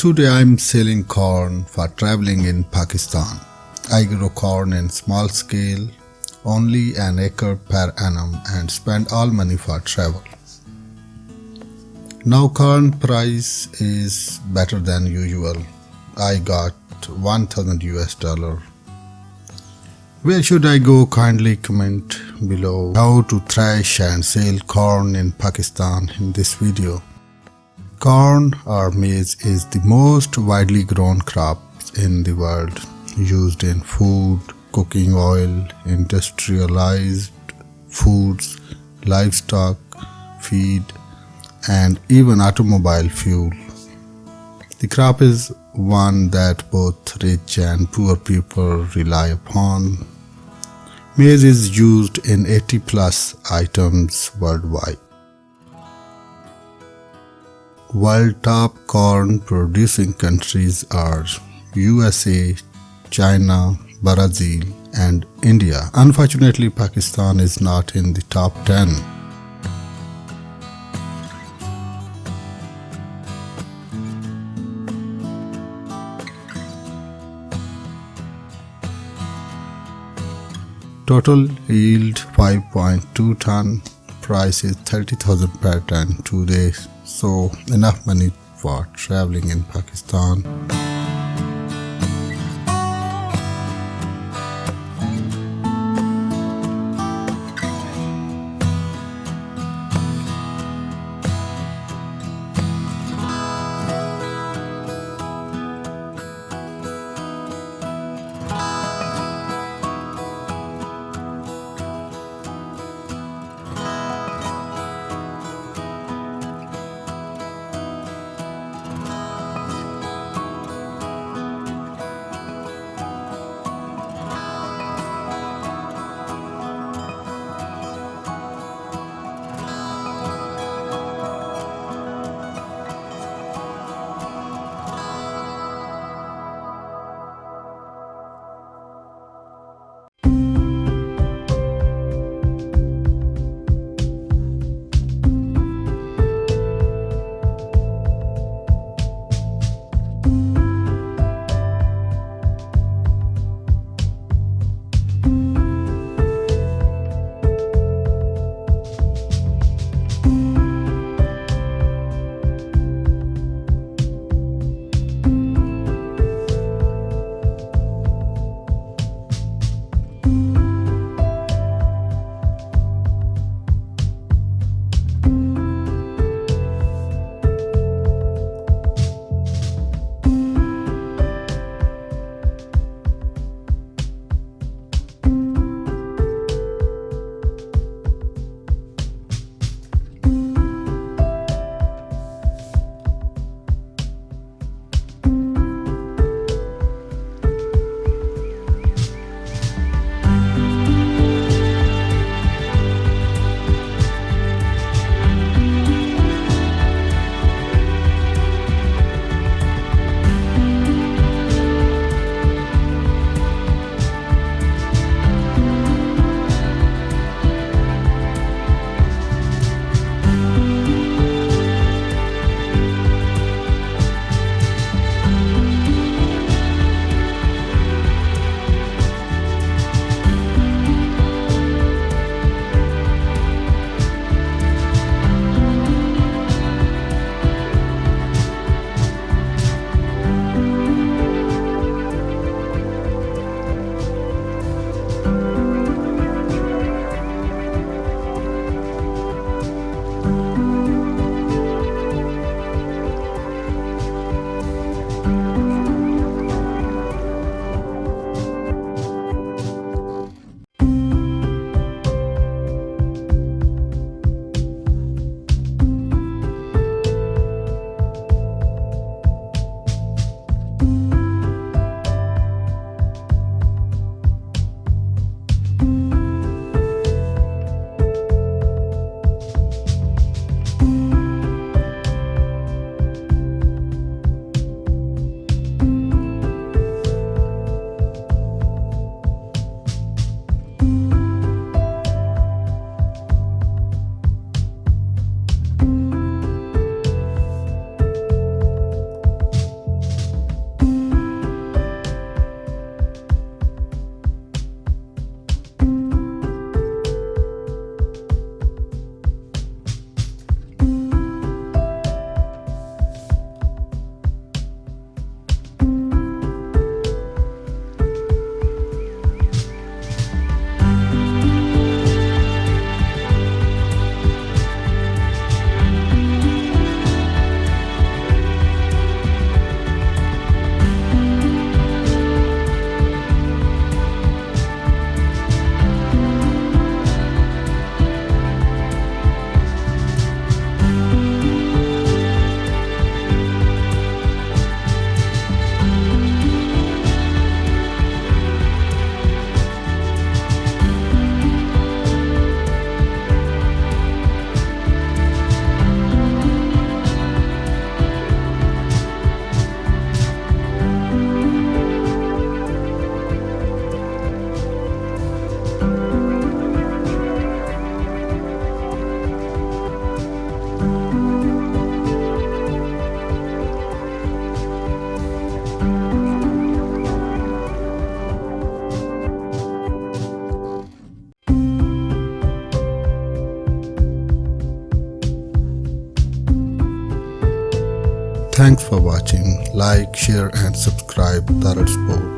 Today I'm selling corn for traveling in Pakistan. I grow corn in small scale, only an acre per annum, and spend all money for travel. Now corn price is better than usual. I got $1,000. Where should I go? Kindly comment below how to thresh and sell corn in Pakistan in this video. Corn or maize is the most widely grown crop in the world, used in food, cooking oil, industrialized foods, livestock feed, and even automobile fuel. The crop is one that both rich and poor people rely upon. Maize is used in 80 plus items worldwide. World top corn producing countries are USA, China, Brazil, and India. Unfortunately, Pakistan is not in the top 10. Total yield 5.2 ton. Price is 30,000 per ton today, so enough money for traveling in Pakistan. Thanks for watching. Like, share and subscribe Tara Sport.